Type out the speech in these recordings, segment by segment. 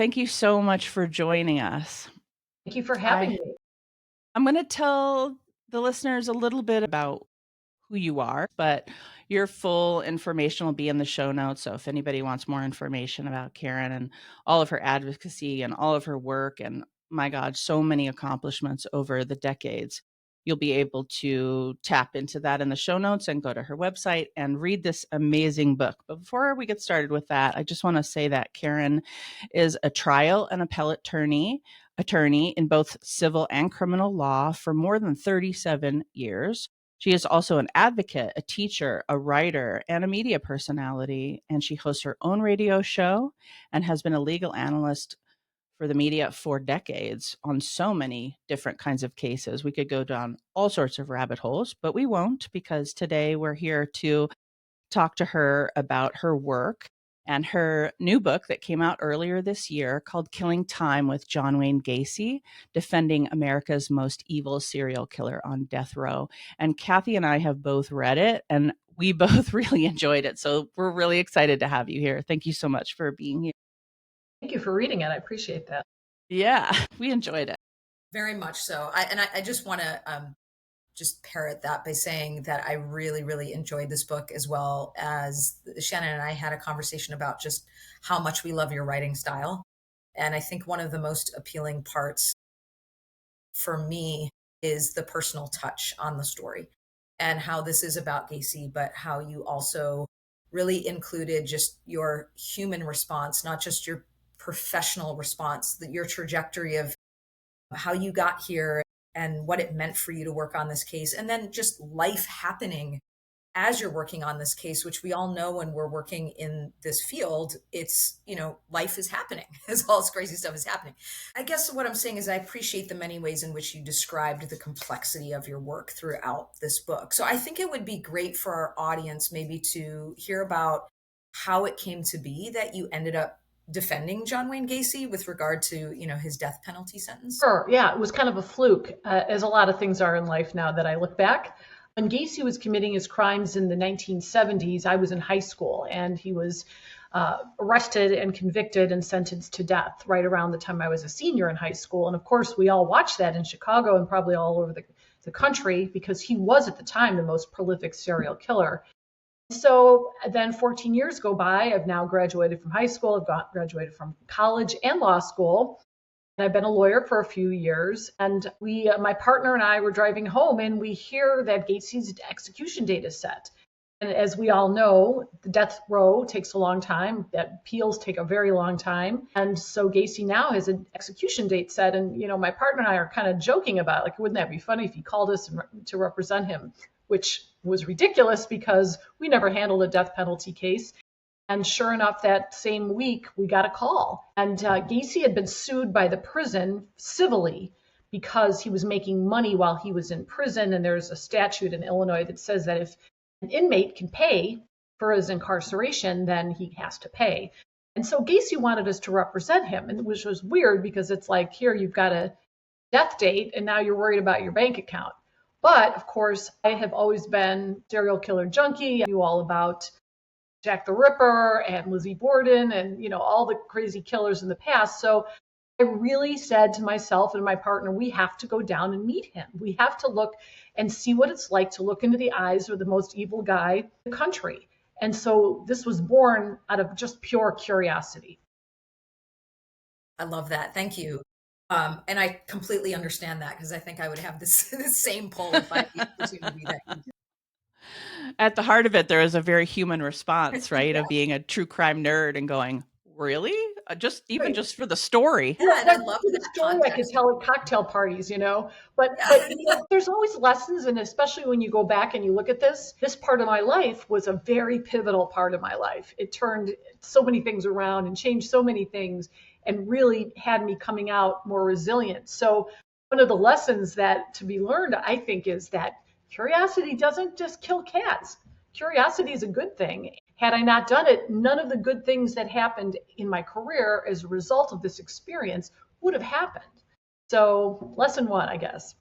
Thank you so much for joining us. Thank you for having I me. I'm going to tell the listeners a little bit about who you are, but your full information will be in the show notes. So if anybody wants more information about Karen and all of her advocacy and all of her work and my God, so many accomplishments over the decades, you'll be able to tap into that in the show notes and go to her website and read this amazing book. But before we get started with that, I just want to say that Karen is a trial and appellate attorney in both civil and criminal law for more than 37 years. She is also an advocate, a teacher, a writer, and a media personality. And she hosts her own radio show and has been a legal analyst for the media for decades on so many different kinds of cases. We could go down all sorts of rabbit holes, but we won't because today we're here to talk to her about her work and her new book that came out earlier this year called Killing Time with John Wayne Gacy, Defending America's Most Evil Serial Killer on Death Row. And Kathy and I have both read it and we both really enjoyed it. So we're really excited to have you here. Thank you so much for being here. Thank you for reading it. I appreciate that. Yeah, we enjoyed it. Very much so. I just want to just parrot that by saying that I really, really enjoyed this book, as well as Shannon and I had a conversation about just how much we love your writing style. And I think one of the most appealing parts for me is the personal touch on the story and how this is about Gacy, but how you also really included just your human response, not just your professional response, that your trajectory of how you got here and what it meant for you to work on this case. And then just life happening as you're working on this case, which we all know when we're working in this field, it's, life is happening as all this crazy stuff is happening. I guess what I'm saying is I appreciate the many ways in which you described the complexity of your work throughout this book. So I think it would be great for our audience maybe to hear about how it came to be that you ended up defending John Wayne Gacy with regard to, his death penalty sentence. Sure. Yeah, it was kind of a fluke, as a lot of things are in life now that I look back. When Gacy was committing his crimes in the 1970s, I was in high school, and he was arrested and convicted and sentenced to death right around the time I was a senior in high school. And of course, we all watched that in Chicago and probably all over the country because he was at the time the most prolific serial killer. So then 14 years go by. I've now graduated from high school. I've graduated from college and law school. And I've been a lawyer for a few years. And my partner and I were driving home, and we hear that Gacy's execution date is set. And as we all know, the death row takes a long time. That appeals take a very long time. And so Gacy now has an execution date set. And, my partner and I are kind of joking about, like, wouldn't that be funny if he called us to represent him, which was ridiculous because we never handled a death penalty case. And sure enough, that same week, we got a call. And Gacy had been sued by the prison civilly because he was making money while he was in prison. And there's a statute in Illinois that says that if an inmate can pay for his incarceration, then he has to pay. And so Gacy wanted us to represent him, and which was weird because it's like, here, you've got a death date, and now you're worried about your bank account. But of course, I have always been serial killer junkie. I knew all about Jack the Ripper and Lizzie Borden and, all the crazy killers in the past. So I really said to myself and my partner, we have to go down and meet him. We have to look and see what it's like to look into the eyes of the most evil guy in the country. And so this was born out of just pure curiosity. I love that. Thank you. And I completely understand that because I think I would have this same pull if I had the opportunity that you did. At the heart of it, there is a very human response, right? Yeah. Of being a true crime nerd and going, really? Just for the story. Yeah, and I love the story I could tell at cocktail parties, But there's always lessons, and especially when you go back and you look at this part of my life was a very pivotal part of my life. It turned so many things around and changed so many things and really had me coming out more resilient. So one of the lessons that to be learned, I think, is that curiosity doesn't just kill cats. Curiosity is a good thing. Had I not done it, none of the good things that happened in my career as a result of this experience would have happened. So lesson one, I guess.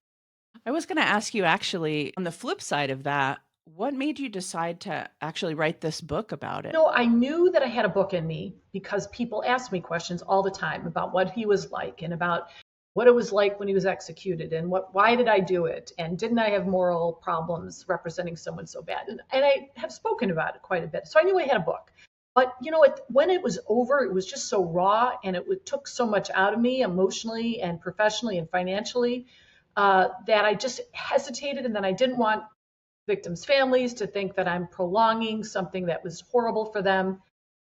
I was going to ask you, actually, on the flip side of that, What made you decide to actually write this book about it? No, I knew that I had a book in me because people ask me questions all the time about what he was like and about what it was like when he was executed and why did I do it? And didn't I have moral problems representing someone so bad? And I have spoken about it quite a bit. So I knew I had a book. But when it was over, it was just so raw and it took so much out of me emotionally and professionally and financially that I just hesitated. And then I didn't want victims' families to think that I'm prolonging something that was horrible for them.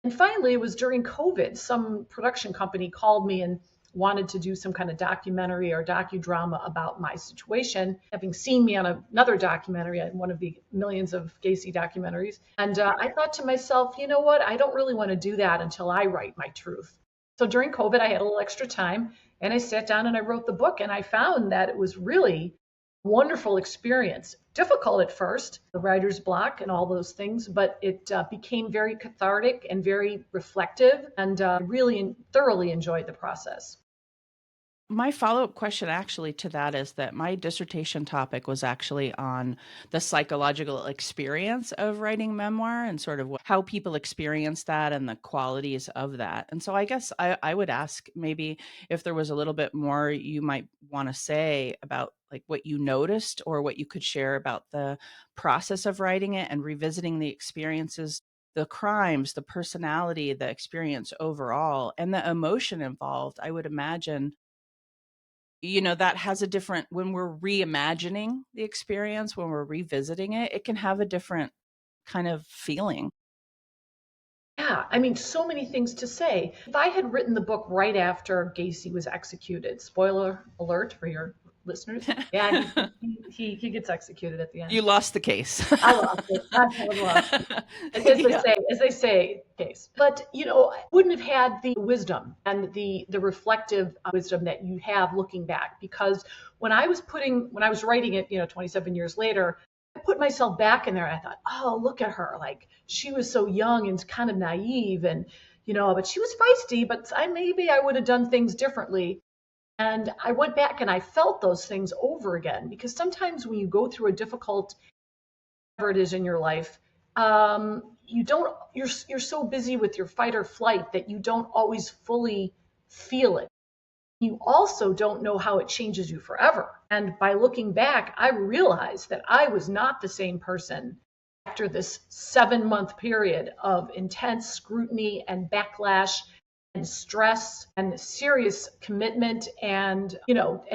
And finally, it was during COVID. Some production company called me and wanted to do some kind of documentary or docudrama about my situation, having seen me on another documentary, one of the millions of Gacy documentaries. And I thought to myself, you know what? I don't really want to do that until I write my truth. So during COVID, I had a little extra time and I sat down and I wrote the book. And I found that it was really wonderful experience. Difficult at first, the writer's block and all those things, but it became very cathartic and very reflective, and really thoroughly enjoyed the process. My follow-up question actually to that is that my dissertation topic was actually on the psychological experience of writing memoir and sort of how people experience that and the qualities of that. And so I guess I would ask maybe if there was a little bit more you might want to say about like what you noticed or what you could share about the process of writing it and revisiting the experiences, the crimes, the personality, the experience overall, and the emotion involved. I would imagine that has a different, when we're reimagining the experience, when we're revisiting it, it can have a different kind of feeling. Yeah, I mean, so many things to say. If I had written the book right after Gacy was executed, spoiler alert for your listeners, yeah, he gets executed at the end. You lost the case. I lost it. I totally lost it. Yeah. As they say, case. But I wouldn't have had the wisdom and the reflective wisdom that you have looking back, because when I was writing it, 27 years later, I put myself back in there. And I thought, oh, look at her, like she was so young and kind of naive, and but she was feisty. But maybe I would have done things differently. And I went back and I felt those things over again, because sometimes when you go through a difficult, whatever it is in your life, you're so busy with your fight or flight that you don't always fully feel it. You also don't know how it changes you forever. And by looking back, I realized that I was not the same person after this 7-month period of intense scrutiny and backlash and stress and serious commitment and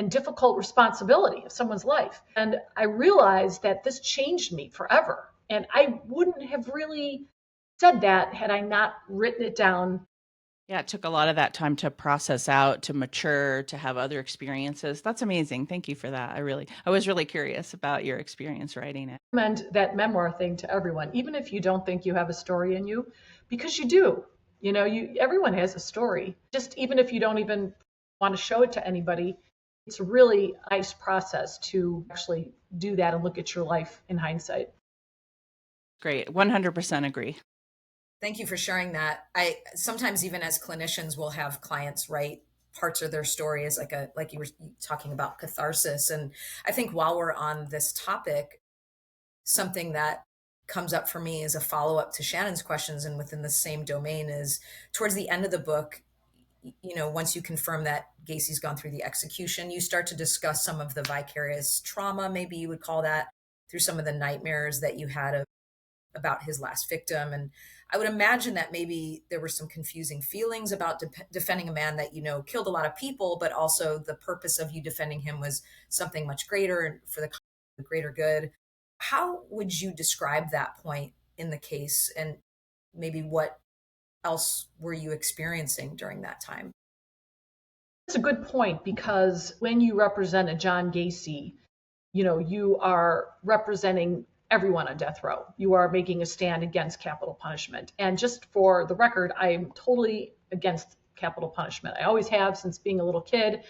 difficult responsibility of someone's life. And I realized that this changed me forever. And I wouldn't have really said that had I not written it down. Yeah, it took a lot of that time to process out, to mature, to have other experiences. That's amazing. Thank you for that. I was really curious about your experience writing it. I recommend that memoir thing to everyone, even if you don't think you have a story in you, because you do. Everyone has a story. Just even if you don't even want to show it to anybody, it's a really nice process to actually do that and look at your life in hindsight. Great. 100% agree. Thank you for sharing that. I sometimes even as clinicians will have clients write parts of their story as like you were talking about catharsis. And I think while we're on this topic, something that comes up for me as a follow-up to Shannon's questions and within the same domain is towards the end of the book, once you confirm that Gacy's gone through the execution, you start to discuss some of the vicarious trauma, maybe you would call that, through some of the nightmares that you had about his last victim. And I would imagine that maybe there were some confusing feelings about defending a man that, killed a lot of people, but also the purpose of you defending him was something much greater for the greater good. How would you describe that point in the case, and maybe what else were you experiencing during that time? That's a good point, because when you represent a John Gacy, you are representing everyone on death row. You are making a stand against capital punishment. And just for the record, I'm totally against capital punishment. I always have since being a little kid,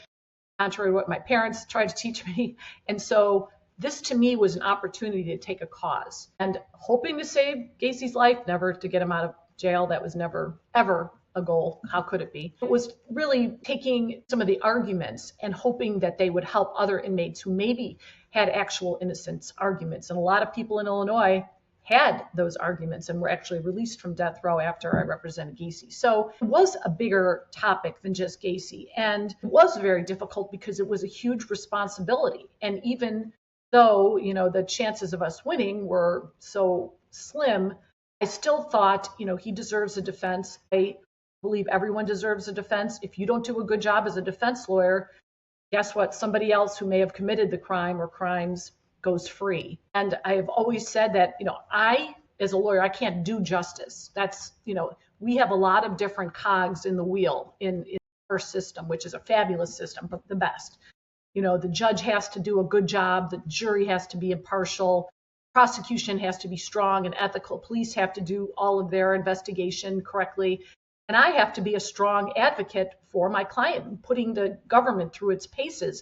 contrary to what my parents tried to teach me. And so this to me was an opportunity to take a cause and hoping to save Gacy's life, never to get him out of jail. That was never, ever a goal. How could it be? It was really taking some of the arguments and hoping that they would help other inmates who maybe had actual innocence arguments. And a lot of people in Illinois had those arguments and were actually released from death row after I represented Gacy. So it was a bigger topic than just Gacy. And it was very difficult because it was a huge responsibility. And even though, the chances of us winning were so slim, I still thought, he deserves a defense. I believe everyone deserves a defense. If you don't do a good job as a defense lawyer, guess what? Somebody else who may have committed the crime or crimes goes free. And I have always said that, I, as a lawyer, I can't do justice. That's, we have a lot of different cogs in the wheel in our system, which is a fabulous system, but the best. The judge has to do a good job. The jury has to be impartial. Prosecution has to be strong and ethical. Police have to do all of their investigation correctly. And I have to be a strong advocate for my client, putting the government through its paces.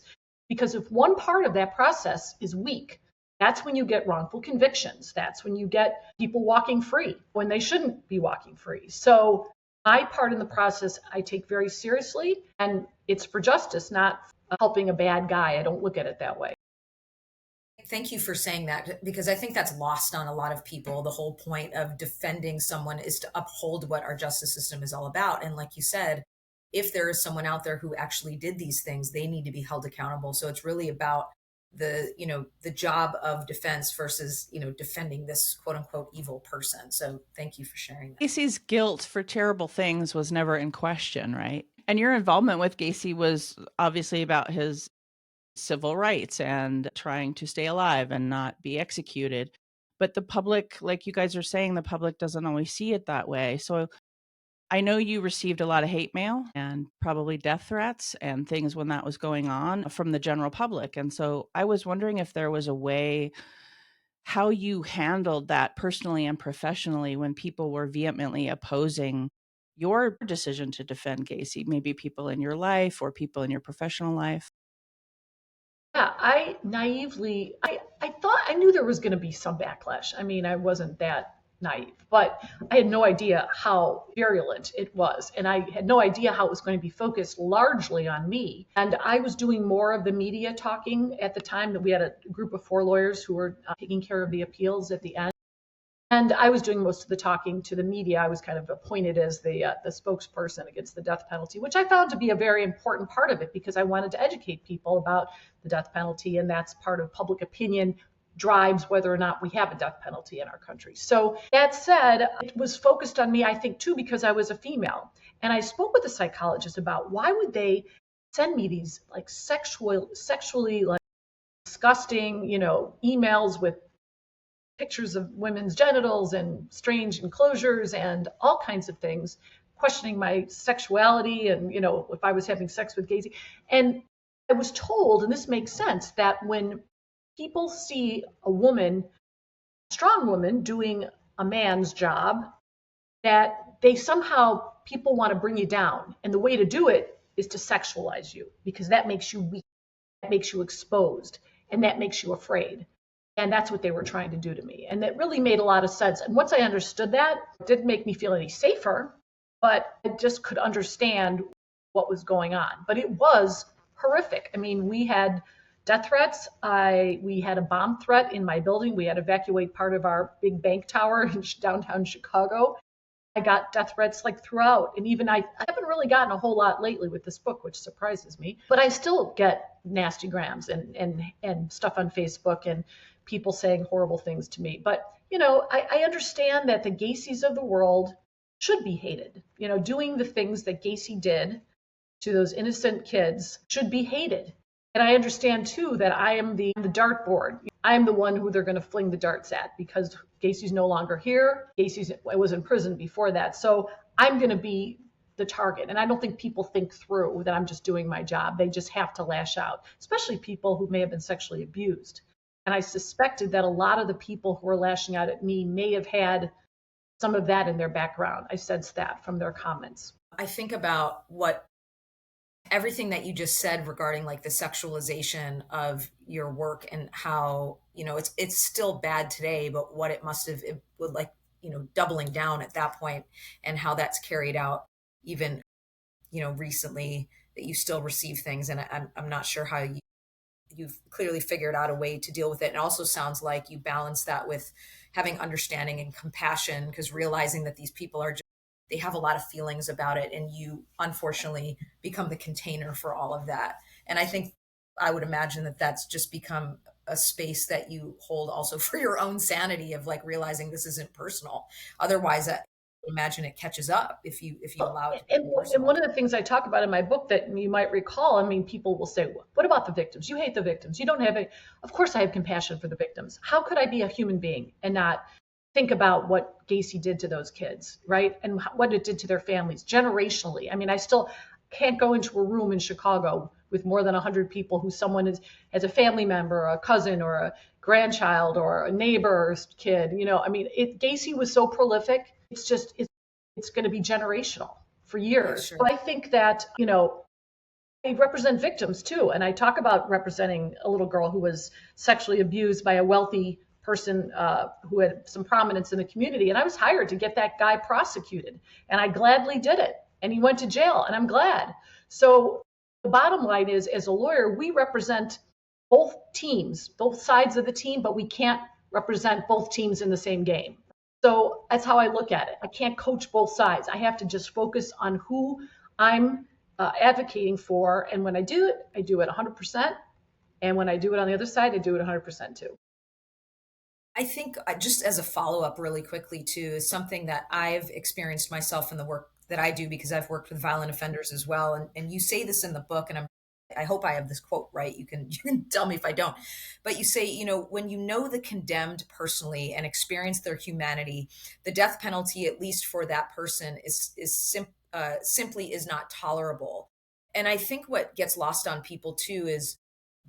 Because if one part of that process is weak, that's when you get wrongful convictions. That's when you get people walking free when they shouldn't be walking free. So my part in the process, I take very seriously, and it's for justice, not helping a bad guy. I don't look at it that way. Thank you for saying that, because I think that's lost on a lot of people. The whole point of defending someone is to uphold what our justice system is all about. And like you said, if there is someone out there who actually did these things, they need to be held accountable. So it's really about the job of defense versus, defending this quote unquote evil person. So thank you for sharing that. Gacy's guilt for terrible things was never in question, right? And your involvement with Gacy was obviously about his civil rights and trying to stay alive and not be executed. But the public, like you guys are saying, the public doesn't always see it that way. So I know you received a lot of hate mail and probably death threats and things when that was going on from the general public. And so I was wondering if there was a way how you handled that personally and professionally when people were vehemently opposing your decision to defend Gacy, maybe people in your life or people in your professional life. Yeah, I naively, I thought I knew there was going to be some backlash. I mean, I wasn't that naive, but I had no idea how virulent it was. And I had no idea how it was going to be focused largely on me. And I was doing more of the media talking at the time. That we had a group of 4 lawyers who were taking care of the appeals at the end. And I was doing most of the talking to the media. I was kind of appointed as the spokesperson against the death penalty, which I found to be a very important part of it because I wanted to educate people about the death penalty, and that's part of public opinion drives whether or not we have a death penalty in our country. So that said, it was focused on me, I think, too, because I was a female. And I spoke with a psychologist about why would they send me these like sexually like disgusting, emails with pictures of women's genitals and strange enclosures and all kinds of things, questioning my sexuality and, if I was having sex with Gacy. And I was told, and this makes sense, that when people see a woman, a strong woman, doing a man's job, that they somehow, people want to bring you down. And the way to do it is to sexualize you, because that makes you weak, that makes you exposed, and that makes you afraid. And that's what they were trying to do to me. And that really made a lot of sense. And once I understood that, it didn't make me feel any safer, but I just could understand what was going on. But it was horrific. I mean, we had death threats. We had a bomb threat in my building. We had to evacuate part of our big bank tower in downtown Chicago. I got death threats like throughout. And even I haven't really gotten a whole lot lately with this book, which surprises me. But I still get nasty grams and stuff on Facebook and people saying horrible things to me. But, I understand that the Gacys of the world should be hated. Doing the things that Gacy did to those innocent kids should be hated. And I understand, too, that I am the dartboard. I am the one who they're going to fling the darts at because Gacy's no longer here. Gacy was in prison before that. So I'm going to be the target. And I don't think people think through that I'm just doing my job. They just have to lash out, especially people who may have been sexually abused. And I suspected that a lot of the people who were lashing out at me may have had some of that in their background. I sensed that from their comments. I think about everything that you just said regarding like the sexualization of your work and how, it's still bad today, but what it must have, it would like, doubling down at that point and how that's carried out. even, recently, that you still receive things. And I'm not sure how you've clearly figured out a way to deal with it. And it also sounds like you balance that with having understanding and compassion, because realizing that these people are just, they have a lot of feelings about it, and you unfortunately become the container for all of that. And I think, I would imagine that that's just become a space that you hold also for your own sanity, of like realizing this isn't personal. Otherwise, I imagine it catches up if you allow it to be And personal. one of the things I talk about in my book that you might recall, I mean, people will say, what about the victims? You hate the victims. You don't have a, of course I have compassion for the victims. How could I be a human being and not think about what Gacy did to those kids, right? And what it did to their families generationally. I mean, I still can't go into a room in Chicago with more than 100 people who someone is as a family member, or a cousin, or a grandchild, or a neighbor's kid. I mean, Gacy was so prolific. It's going to be generational for Yeah, years. sure. But I think that, I represent victims too. And I talk about representing a little girl who was sexually abused by a wealthy person who had some prominence in the community. And I was hired to get that guy prosecuted. And I gladly did it. And he went to jail, and I'm glad. So the bottom line is, as a lawyer, we represent both teams, both sides of the team, but we can't represent both teams in the same game. So that's how I look at it. I can't coach both sides. I have to just focus on who I'm advocating for. And when I do it 100%. And when I do it on the other side, I do it 100% too. I think, just as a follow up really quickly too, is something that I've experienced myself in the work that I do, because I've worked with violent offenders as well. And you say this in the book, and I hope I have this quote right. You can tell me if I don't. But you say, when you know the condemned personally and experience their humanity, the death penalty, at least for that person, simply is not tolerable. And I think what gets lost on people too is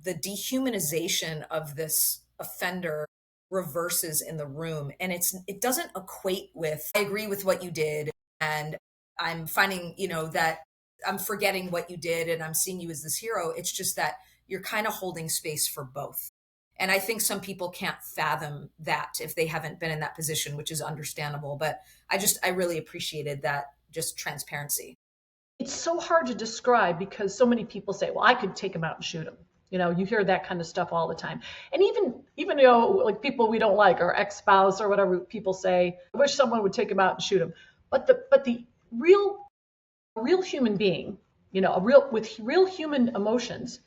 the dehumanization of this offender reverses in the room, and it doesn't equate with, I agree with what you did, and I'm finding, that I'm forgetting what you did and I'm seeing you as this hero. It's just that you're kind of holding space for both. And I think some people can't fathom that if they haven't been in that position, which is understandable. But I really appreciated that, just transparency. It's so hard to describe because so many people say, well, I could take him out and shoot him. You hear that kind of stuff all the time. And even like people we don't like, or ex-spouse or whatever, people say, I wish someone would take him out and shoot him. But the real human being, with real human emotions,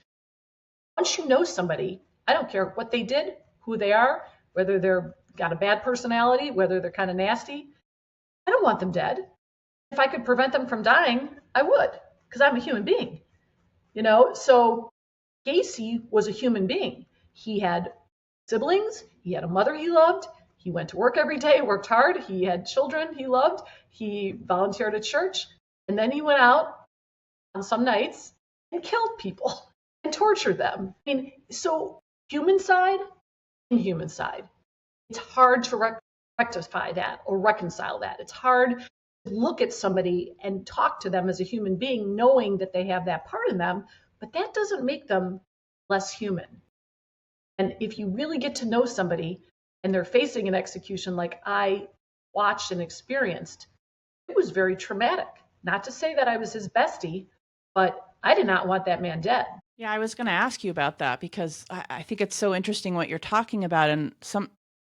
once you know somebody, I don't care what they did, who they are, whether they're got a bad personality, whether they're kind of nasty, I don't want them dead. If I could prevent them from dying, I would, because I'm a human being. So Gacy was a human being. He had siblings, he had a mother he loved, he went to work every day, worked hard, he had children he loved, he volunteered at church, and then he went out on some nights and killed people and tortured them. I mean, so human side and human side. It's hard to rectify that or reconcile that. It's hard to look at somebody and talk to them as a human being, knowing that they have that part in them, but that doesn't make them less human. And if you really get to know somebody and they're facing an execution like I watched and experienced, it was very traumatic. Not to say that I was his bestie, but I did not want that man dead. Yeah, I was going to ask you about that because I think it's so interesting what you're talking about. And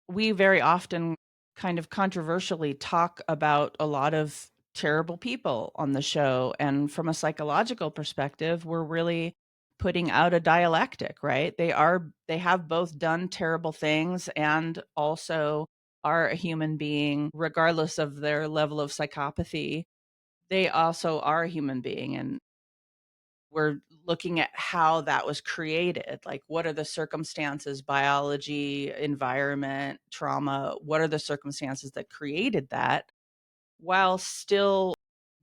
we very often kind of controversially talk about a lot of terrible people on the show. And from a psychological perspective, we're really putting out a dialectic, right? They have both done terrible things and also are a human being, regardless of their level of psychopathy. They also are a human being. And we're looking at how that was created. Like, what are the circumstances, biology, environment, trauma? What are the circumstances that created that, while still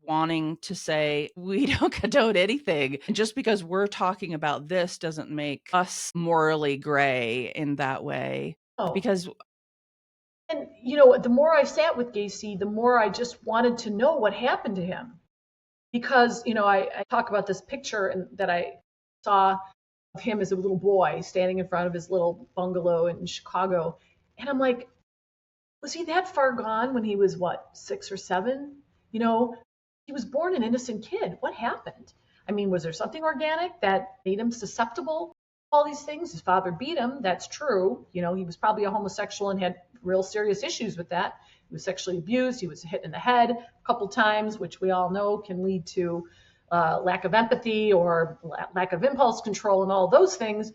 wanting to say we don't condone anything. And just because we're talking about this doesn't make us morally gray in that way. Oh. Because And the more I sat with Gacy, the more I just wanted to know what happened to him. Because, I talk about this picture that I saw of him as a little boy standing in front of his little bungalow in Chicago. And I'm like, was he that far gone when he was, what, 6 or 7? He was born an innocent kid. What happened? I mean, was there something organic that made him susceptible to all these things? His father beat him. That's true. You know, he was probably a homosexual and had real serious issues with that. He was sexually abused. He was hit in the head a couple times, which we all know can lead to lack of empathy or lack of impulse control and all those things.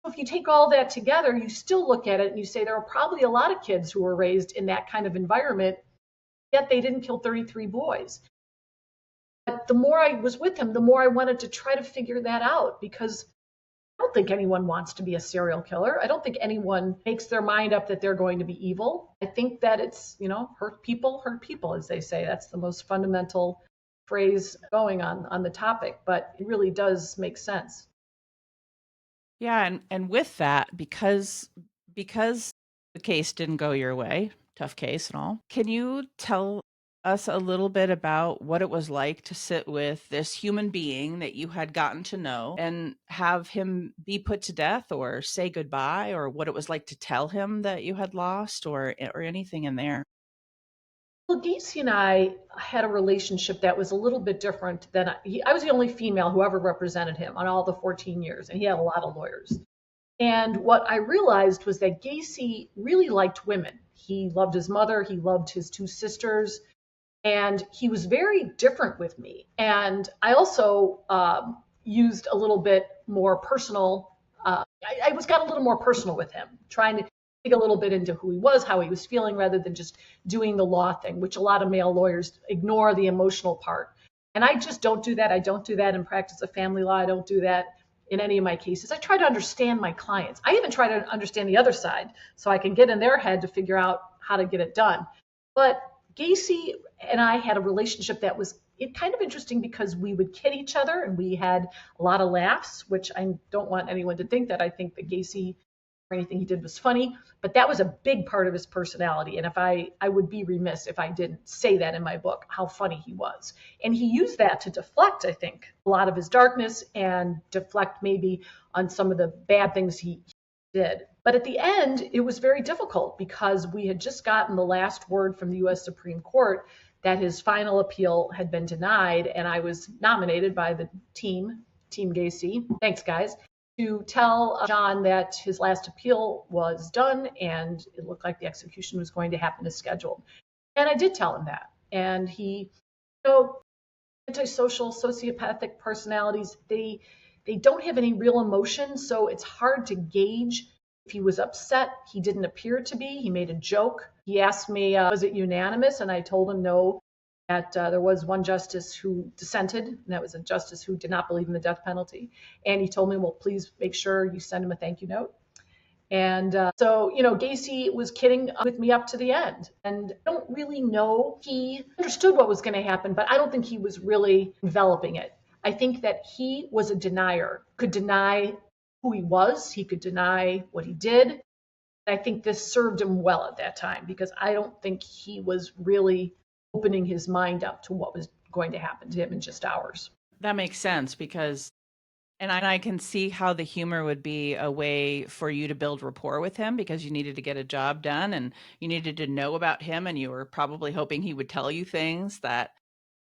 So if you take all that together, you still look at it and you say there are probably a lot of kids who were raised in that kind of environment, yet they didn't kill 33 boys. But the more I was with him, the more I wanted to try to figure that out, because I don't think anyone wants to be a serial killer. I don't think anyone makes their mind up that they're going to be evil. I think that it's, hurt people, as they say. That's the most fundamental phrase going on the topic, but it really does make sense. Yeah, and with that, because the case didn't go your way, tough case and all, can you tell us a little bit about what it was like to sit with this human being that you had gotten to know and have him be put to death or say goodbye, or what it was like to tell him that you had lost, or anything in there? Well, Gacy and I had a relationship that was a little bit different than I was the only female who ever represented him on all the 14 years, and he had a lot of lawyers. And what I realized was that Gacy really liked women. He loved his mother, he loved his two sisters, and he was very different with me. And I also used a little bit more personal. I got a little more personal with him, trying to dig a little bit into who he was, how he was feeling, rather than just doing the law thing, which a lot of male lawyers ignore the emotional part. And I just don't do that. I don't do that in practice of family law. I don't do that in any of my cases. I try to understand my clients. I even try to understand the other side so I can get in their head to figure out how to get it done. But Gacy and I had a relationship that was kind of interesting because we would kid each other and we had a lot of laughs, which I don't want anyone to think that I think that Gacy or anything he did was funny, but that was a big part of his personality. And if I would be remiss if I didn't say that in my book, how funny he was. And he used that to deflect, I think, a lot of his darkness and deflect maybe on some of the bad things he did. But at the end, it was very difficult because we had just gotten the last word from the U.S. Supreme Court that his final appeal had been denied, and I was nominated by the Team Gacy, thanks guys, to tell John that his last appeal was done and it looked like the execution was going to happen as scheduled. And I did tell him that. And he, antisocial, sociopathic personalities, they don't have any real emotion, so it's hard to gauge if he was upset. He didn't appear to be. He made a joke. He asked me, was it unanimous? And I told him no, that there was one justice who dissented, and that was a justice who did not believe in the death penalty. And he told me, well, please make sure you send him a thank you note. And so, Gacy was kidding with me up to the end. And I don't really know, he understood what was going to happen, but I don't think he was really enveloping it. I think that he was a denier, could deny who he was, he could deny what he did. I think this served him well at that time because I don't think he was really opening his mind up to what was going to happen to him in just hours. That makes sense because, and I can see how the humor would be a way for you to build rapport with him because you needed to get a job done and you needed to know about him, and you were probably hoping he would tell you things that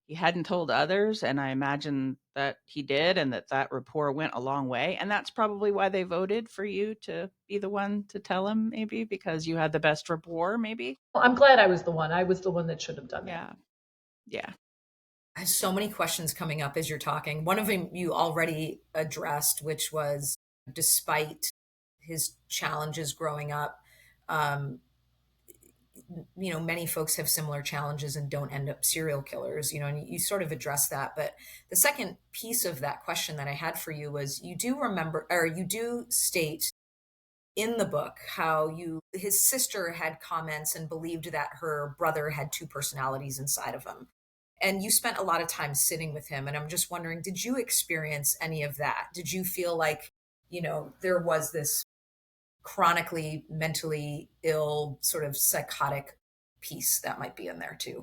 he hadn't told others. And I imagine that he did, and that rapport went a long way. And that's probably why they voted for you to be the one to tell him, maybe because you had the best rapport, maybe. Well, I'm glad I was the one. I was the one that should have done that. Yeah. I have so many questions coming up as you're talking. One of them you already addressed, which was despite his challenges growing up, many folks have similar challenges and don't end up serial killers, and you sort of addressed that. But the second piece of that question that I had for you was you do state in the book how his sister had comments and believed that her brother had two personalities inside of him. And you spent a lot of time sitting with him. And I'm just wondering, did you experience any of that? Did you feel like, there was this chronically mentally ill sort of psychotic piece that might be in there too?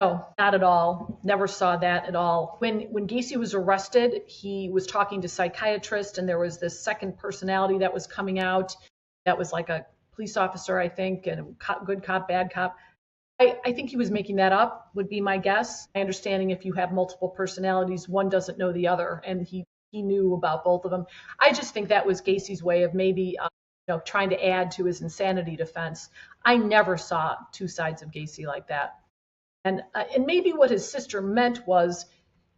No, not at all. Never saw that at all. When Gacy was arrested, he was talking to psychiatrists, and there was this second personality that was coming out that was like a police officer, I think, and good cop, bad cop. I think he was making that up, would be my guess. My understanding, if you have multiple personalities, one doesn't know the other, and he knew about both of them. I just think that was Gacy's way of maybe trying to add to his insanity defense. I never saw two sides of Gacy like that. And maybe what his sister meant was,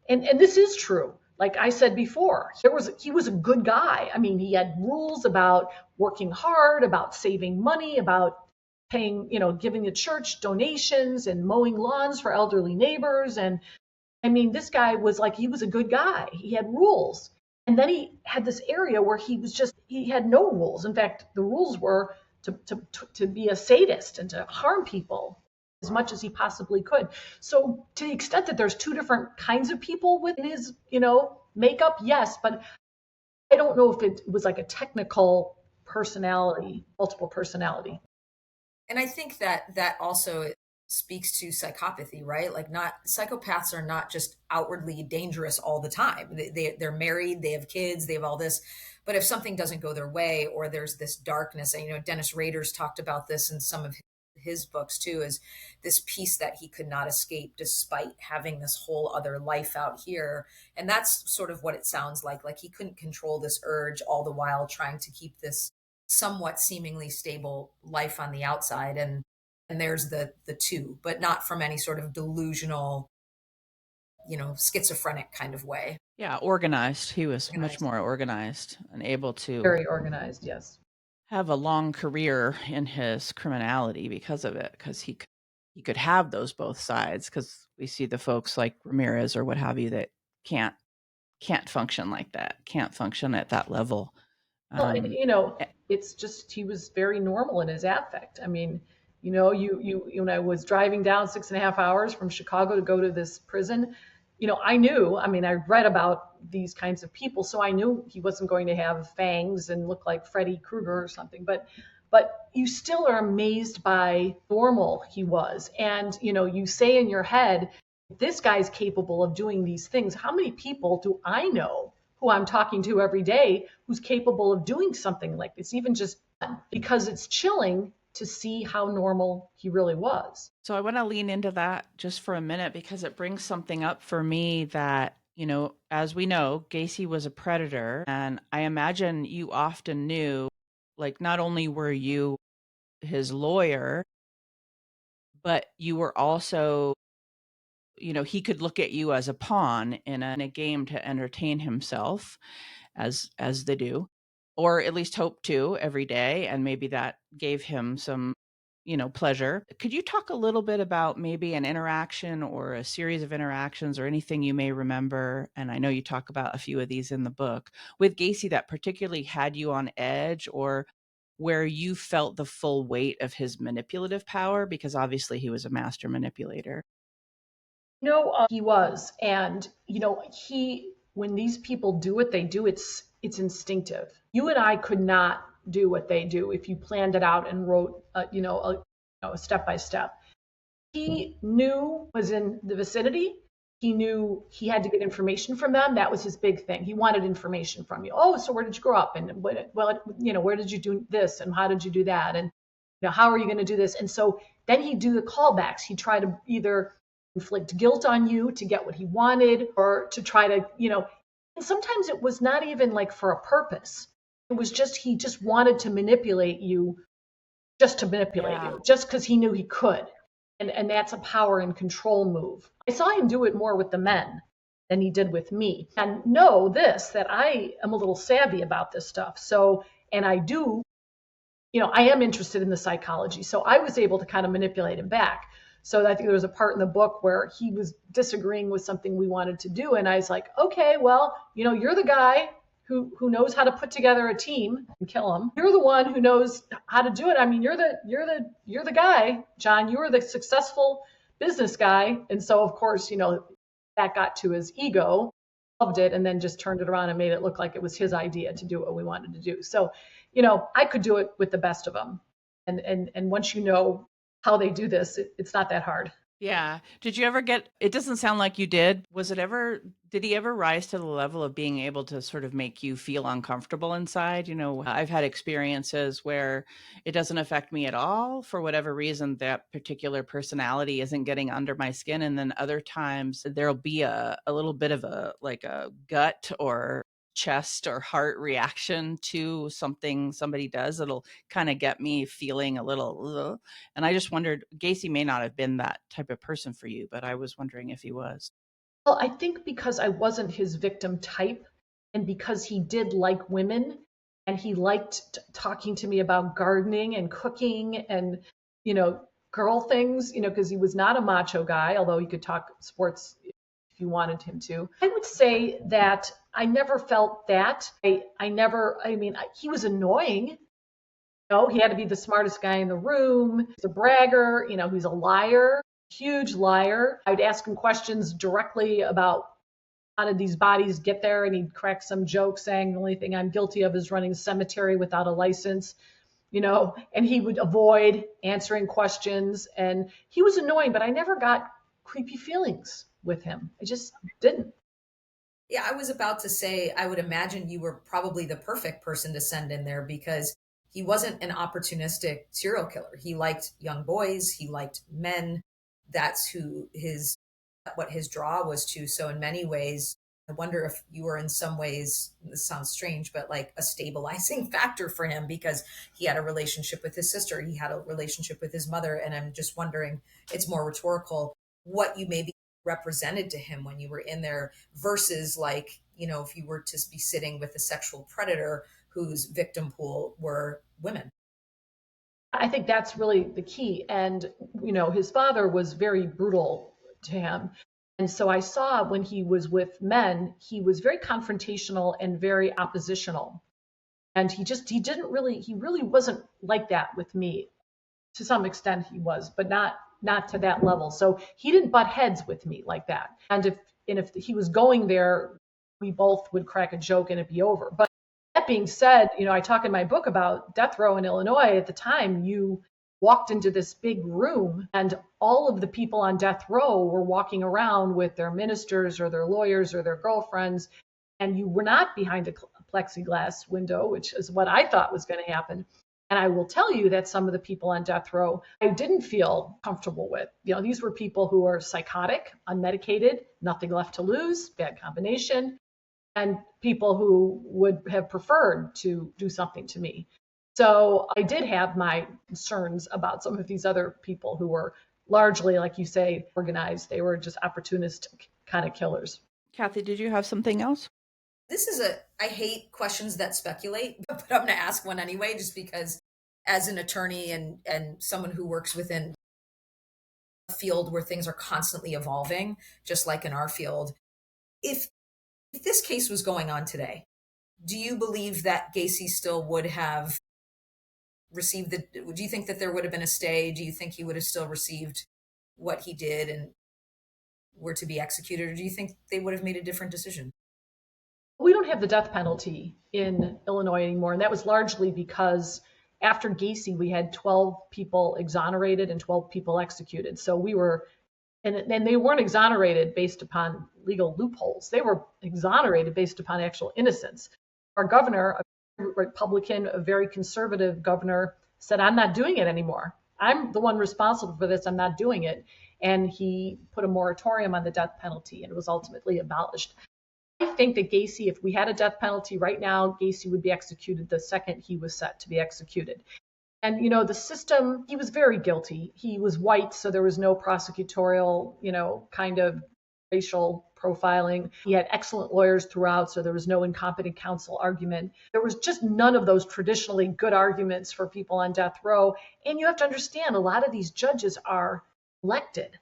and this is true. Like I said before, he was a good guy. I mean, he had rules about working hard, about saving money, about paying, giving the church donations and mowing lawns for elderly neighbors. And I mean, this guy was like, he was a good guy. He had rules. And then he had this area where he had no rules. In fact, the rules were to be a sadist and to harm people as much as he possibly could. So to the extent that there's two different kinds of people within his, makeup, yes, but I don't know if it was like a technical personality, multiple personality. And I think that also speaks to psychopathy, right? Like, not psychopaths are not just outwardly dangerous all the time. They're married, they have kids, they have all this. But if something doesn't go their way, or there's this darkness, and Dennis Rader's talked about this in some of his books too, is this piece that he could not escape despite having this whole other life out here. And that's sort of what it sounds like he couldn't control this urge, all the while trying to keep this somewhat seemingly stable life on the outside. And there's the two, but not from any sort of delusional, schizophrenic kind of way. Yeah, organized. He was much more organized and able to Very organized, yes. have a long career in his criminality because of it, because he could have those both sides, because we see the folks like Ramirez or what have you that can't function like that, can't function at that level. Well, it's just he was very normal in his affect. I mean, when I was driving down 6.5 hours from Chicago to go to this prison, I knew, I read about these kinds of people, so I knew he wasn't going to have fangs and look like Freddy Krueger or something. But you still are amazed by normal he was. And, you say in your head, this guy's capable of doing these things. How many people do I know who I'm talking to every day who's capable of doing something like this, even just because it's chilling to see how normal he really was. So I want to lean into that just for a minute, because it brings something up for me that, as we know, Gacy was a predator. And I imagine you often knew, like, not only were you his lawyer, but you were also, he could look at you as a pawn in a game to entertain himself, as they do, or at least hope to every day. And maybe that gave him some, pleasure. Could you talk a little bit about maybe an interaction or a series of interactions or anything you may remember? And I know you talk about a few of these in the book with Gacy that particularly had you on edge, or where you felt the full weight of his manipulative power, because obviously he was a master manipulator. He was. And, when these people do what they do, it's instinctive. You and I could not do what they do if you planned it out and wrote, a step by step. He knew was in the vicinity. He knew he had to get information from them. That was his big thing. He wanted information from you. Oh, so where did you grow up? And where did you do this? And how did you do that? And how are you going to do this? And so then he'd do the callbacks. He'd try to either inflict guilt on you to get what he wanted, or to try to, and sometimes it was not even like for a purpose. It was just, he just wanted to manipulate you, just to manipulate you, just because he knew he could. And that's a power and control move. I saw him do it more with the men than he did with me. And know this, that I am a little savvy about this stuff. So, and I do, I am interested in the psychology. So I was able to kind of manipulate him back. So I think there was a part in the book where he was disagreeing with something we wanted to do. And I was like, okay, well, you're the guy who knows how to put together a team and kill him. You're the one who knows how to do it. I mean, you're the guy, John. You were the successful business guy. And so, of course, that got to his ego, loved it, and then just turned it around and made it look like it was his idea to do what we wanted to do. So, I could do it with the best of them. And once you know how they do this, it's not that hard. Yeah. Did you ever get it doesn't sound like you did. Did he ever rise to the level of being able to sort of make you feel uncomfortable inside? I've had experiences where it doesn't affect me at all for whatever reason that particular personality isn't getting under my skin, and then other times there'll be a little bit of a gut or chest or heart reaction to something somebody does. It'll kind of get me feeling a little. Ugh. And I just wondered, Gacy may not have been that type of person for you, but I was wondering if he was. Well, I think because I wasn't his victim type and because he did like women and he liked talking to me about gardening and cooking and, you know, girl things, because he was not a macho guy, although he could talk sports if you wanted him to. I would say that I never felt that. I never, I mean, he was annoying. He had to be the smartest guy in the room. He's a bragger, he's a liar, huge liar. I'd ask him questions directly about how did these bodies get there, and he'd crack some joke saying the only thing I'm guilty of is running a cemetery without a license, and he would avoid answering questions. And he was annoying, but I never got creepy feelings with him. I just didn't. Yeah, I was about to say, I would imagine you were probably the perfect person to send in there because he wasn't an opportunistic serial killer. He liked young boys, he liked men. That's what his draw was to. So in many ways, I wonder if you were in some ways, this sounds strange, but like a stabilizing factor for him because he had a relationship with his sister, he had a relationship with his mother. And I'm just wondering, it's more rhetorical, what you maybe represented to him when you were in there versus like, if you were to be sitting with a sexual predator whose victim pool were women. I think that's really the key. And, his father was very brutal to him. And so I saw when he was with men, he was very confrontational and very oppositional. And he really wasn't like that with me. To some extent he was, but not to that level. So he didn't butt heads with me like that. And if he was going there, we both would crack a joke and it'd be over. But that being said, I talk in my book about death row in Illinois. At the time, you walked into this big room and all of the people on death row were walking around with their ministers or their lawyers or their girlfriends, and you were not behind a plexiglass window, which is what I thought was going to happen. And I will tell you that some of the people on death row I didn't feel comfortable with. These were people who are psychotic, unmedicated, nothing left to lose, bad combination, and people who would have preferred to do something to me. So I did have my concerns about some of these other people who were largely, like you say, organized. They were just opportunistic kind of killers. Kathy, did you have something else? I hate questions that speculate, but I'm going to ask one anyway, just because as an attorney and someone who works within a field where things are constantly evolving, just like in our field, if this case was going on today, do you believe that Gacy still would have received do you think that there would have been a stay? Do you think he would have still received what he did and were to be executed? Or do you think they would have made a different decision? We don't have the death penalty in Illinois anymore, and that was largely because after Gacy, we had 12 people exonerated and 12 people executed. So and they weren't exonerated based upon legal loopholes. They were exonerated based upon actual innocence. Our governor, a Republican, a very conservative governor, said, I'm not doing it anymore. I'm the one responsible for this. I'm not doing it. And he put a moratorium on the death penalty, and it was ultimately abolished. I think that Gacy, if we had a death penalty right now, Gacy would be executed the second he was set to be executed. And, the system, he was very guilty. He was white, so there was no prosecutorial, kind of racial profiling. He had excellent lawyers throughout, so there was no incompetent counsel argument. There was just none of those traditionally good arguments for people on death row. And you have to understand, a lot of these judges are elected.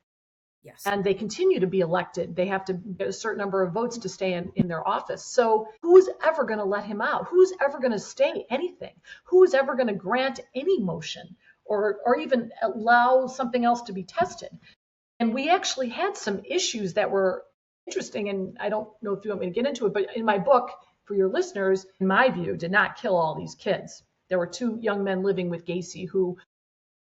Yes. And they continue to be elected. They have to get a certain number of votes to stay in their office. So who's ever going to let him out? Who's ever going to stay anything? Who's ever going to grant any motion or even allow something else to be tested? And we actually had some issues that were interesting. And I don't know if you want me to get into it, but in my book, for your listeners, in my view, did not kill all these kids. There were two young men living with Gacy who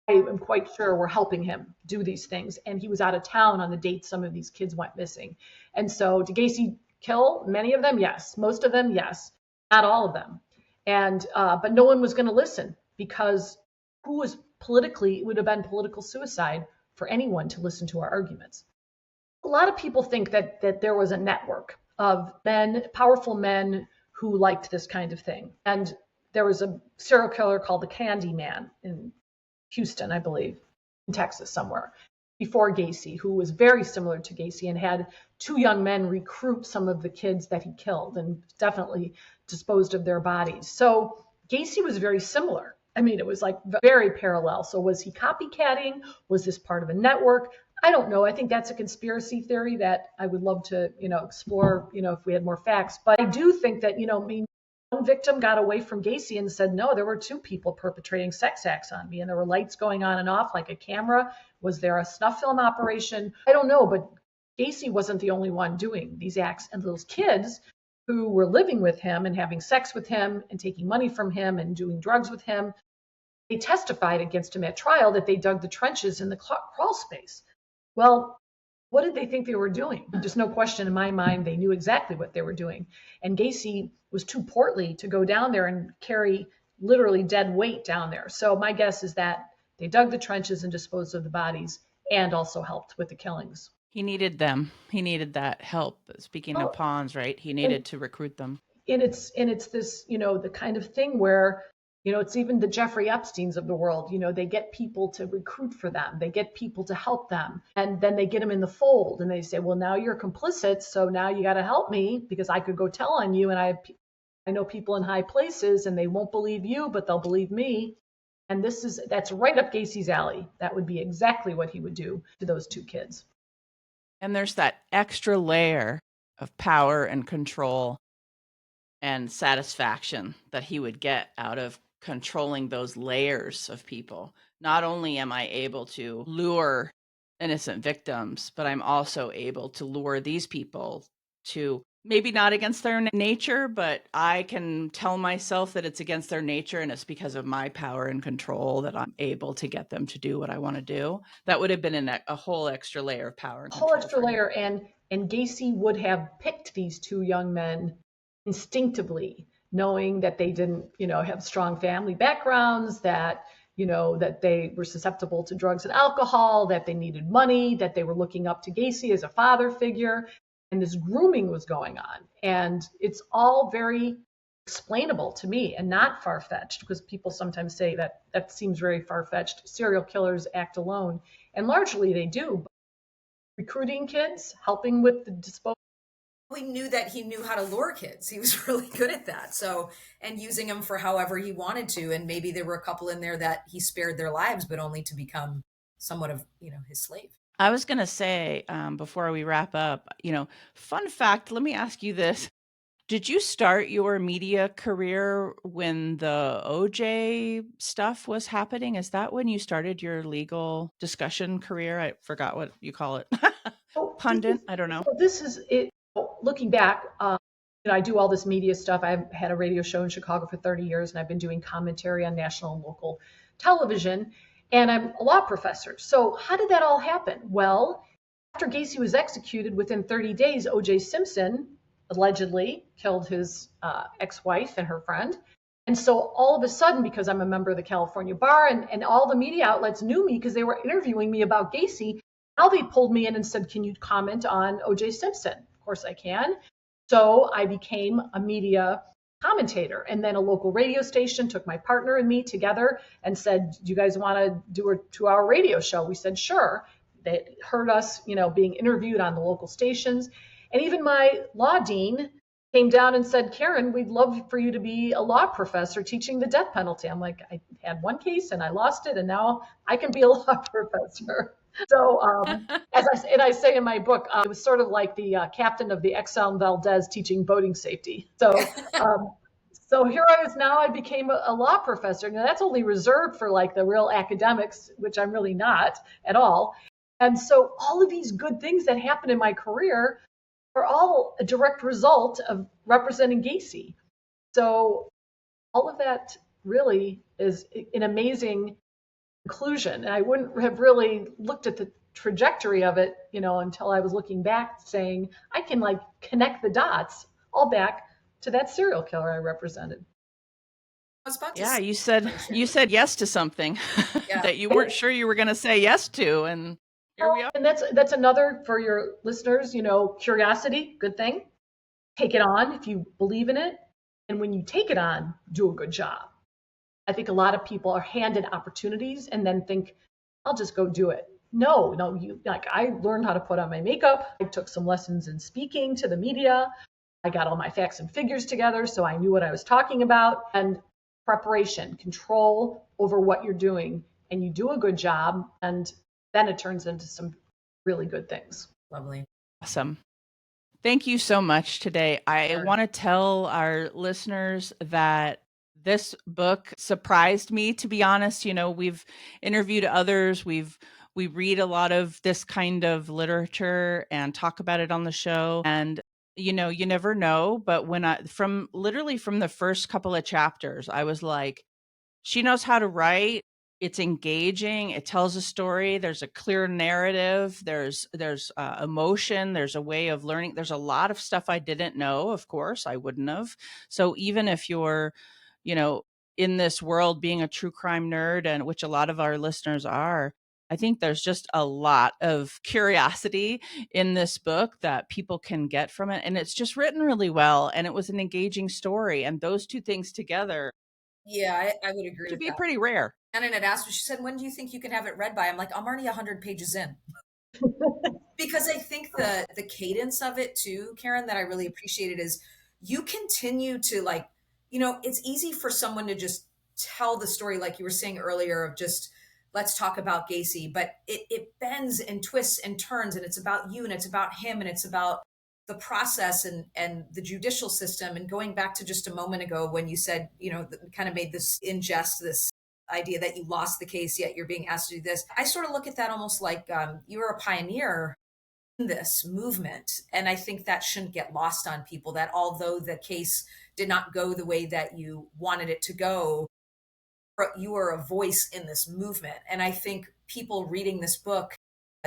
I am quite sure were helping him do these things. And he was out of town on the date some of these kids went missing. And so did Gacy kill many of them? Yes. Most of them? Yes. Not all of them. And but no one was going to listen, because who was politically, it would have been political suicide for anyone to listen to our arguments. A lot of people think that there was a network of men, powerful men who liked this kind of thing. And there was a serial killer called the Candy Man in Houston, I believe, in Texas somewhere, before Gacy, who was very similar to Gacy and had two young men recruit some of the kids that he killed and definitely disposed of their bodies. So Gacy was very similar. I mean, it was like very parallel. So was he copycatting? Was this part of a network? I don't know. I think that's a conspiracy theory that I would love to, explore, if we had more facts. But I do think that, one victim got away from Gacy and said, no, there were two people perpetrating sex acts on me, and there were lights going on and off like a camera. Was there a snuff film operation? I don't know, but Gacy wasn't the only one doing these acts. And those kids who were living with him and having sex with him and taking money from him and doing drugs with him, they testified against him at trial that they dug the trenches in the crawl space. Well, what did they think they were doing? There's no question in my mind they knew exactly what they were doing. And Gacy was too portly to go down there and carry literally dead weight down there. So my guess is that they dug the trenches and disposed of the bodies and also helped with the killings. He needed them. He needed that help. Speaking of pawns, right? He needed to recruit them. And it's this, the kind of thing where, it's even the Jeffrey Epsteins of the world. They get people to recruit for them. They get people to help them. And then they get them in the fold and they say, well, now you're complicit. So now you got to help me because I could go tell on you. And I know people in high places and they won't believe you, but they'll believe me. And that's right up Gacy's alley. That would be exactly what he would do to those two kids. And there's that extra layer of power and control and satisfaction that he would get out of controlling those layers of people. Not only am I able to lure innocent victims, but I'm also able to lure these people to maybe not against their nature, but I can tell myself that it's against their nature and it's because of my power and control that I'm able to get them to do what I want to do. That would have been a whole extra layer of power and control. A whole extra layer. And Gacy would have picked these two young men instinctively, knowing that they didn't, have strong family backgrounds, that, that they were susceptible to drugs and alcohol, that they needed money, that they were looking up to Gacy as a father figure. And this grooming was going on. And it's all very explainable to me and not far-fetched, because people sometimes say that seems very far-fetched. Serial killers act alone. And largely they do. But recruiting kids, helping with the disposal. We knew that he knew how to lure kids. He was really good at that. So, and using them for however he wanted to. And maybe there were a couple in there that he spared their lives, but only to become somewhat of, his slave. I was going to say, before we wrap up, fun fact, let me ask you this. Did you start your media career when the OJ stuff was happening? Is that when you started your legal discussion career? I forgot what you call it. Pundit? I don't know. This is it. Looking back, I do all this media stuff. I've had a radio show in Chicago for 30 years, and I've been doing commentary on national and local television, and I'm a law professor. So how did that all happen? Well, after Gacy was executed, within 30 days, O.J. Simpson allegedly killed his ex-wife and her friend. And so all of a sudden, because I'm a member of the California Bar, and all the media outlets knew me because they were interviewing me about Gacy, now they pulled me in and said, can you comment on O.J. Simpson? Of course I can. So I became a media commentator, and then a local radio station took my partner and me together and said, do you guys want to do a 2-hour radio show? We said, sure. They heard us, being interviewed on the local stations. And even my law dean came down and said, Karen, we'd love for you to be a law professor teaching the death penalty. I'm like, I had one case and I lost it, and now I can be a law professor. So as I say in my book, it was sort of like the captain of the Exxon Valdez teaching boating safety. So so here I was now. I became a law professor. Now that's only reserved for like the real academics, which I'm really not at all. And so all of these good things that happened in my career are all a direct result of representing Gacy. So all of that really is an amazing conclusion. And I wouldn't have really looked at the trajectory of it, until I was looking back saying, I can like connect the dots all back to that serial killer I represented. I was about to Yeah, say, you said yes to something yeah. that you weren't sure you were going to say yes to, and here we are. And that's another for your listeners, curiosity, good thing. Take it on if you believe in it. And when you take it on, do a good job. I think a lot of people are handed opportunities and then think, I'll just go do it. No, I learned how to put on my makeup. I took some lessons in speaking to the media. I got all my facts and figures together so I knew what I was talking about. And preparation, control over what you're doing, and you do a good job, and then it turns into some really good things. Lovely. Awesome. Thank you so much today. I Sure. want to tell our listeners that this book surprised me, to be honest. We've interviewed others. We read a lot of this kind of literature and talk about it on the show. And you never know, but when from the first couple of chapters, I was like, she knows how to write. It's engaging. It tells a story. There's a clear narrative. There's emotion. There's a way of learning. There's a lot of stuff I didn't know. Of course, I wouldn't have. So even if you're, in this world being a true crime nerd, and which a lot of our listeners are, I think there's just a lot of curiosity in this book that people can get from it. And it's just written really well. And it was an engaging story. And those two things together Yeah, I would agree to with be that. pretty rare. Shannon had asked me, she said, when do you think you can have it read by? I'm like, I'm already 100 pages in. Because I think the cadence of it too, Karen, that I really appreciated is you continue to like, it's easy for someone to just tell the story like you were saying earlier of just let's talk about Gacy, but it bends and twists and turns, and it's about you and it's about him and it's about the process and the judicial system. And going back to just a moment ago when you said, kind of made this ingest, this idea that you lost the case, yet you're being asked to do this. I sort of look at that almost like you were a pioneer in this movement. And I think that shouldn't get lost on people, that although the case did not go the way that you wanted it to go, you are a voice in this movement. And I think people reading this book,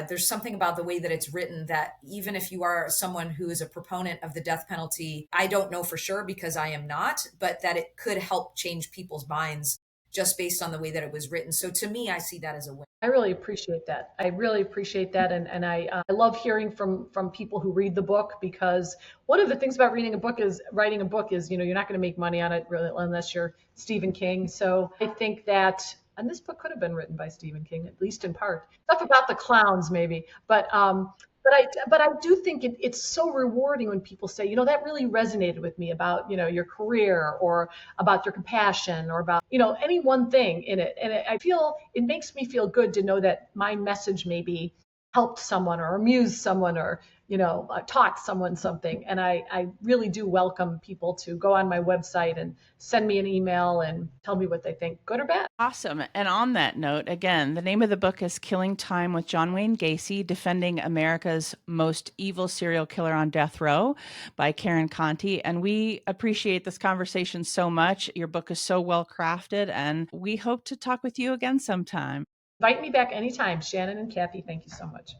there's something about the way that it's written that even if you are someone who is a proponent of the death penalty, I don't know for sure because I am not, but that it could help change people's minds just based on the way that it was written. So to me, I see that as a win. I really appreciate that. And I love hearing from people who read the book, because one of the things about writing a book is you're not going to make money on it really unless you're Stephen King. So I think that, and this book could have been written by Stephen King, at least in part. Stuff about the clowns maybe, but I do think it's so rewarding when people say, that really resonated with me about, your career, or about your compassion, or about, any one thing in it. And I feel it makes me feel good to know that my message maybe helped someone or amused someone, or, taught someone something. And I really do welcome people to go on my website and send me an email and tell me what they think, good or bad. Awesome. And on that note, again, the name of the book is Killing Time with John Wayne Gacy, Defending America's Most Evil Serial Killer on Death Row by Karen Conti. And we appreciate this conversation so much. Your book is so well crafted, and we hope to talk with you again sometime. Invite me back anytime, Shannon and Kathy. Thank you so much.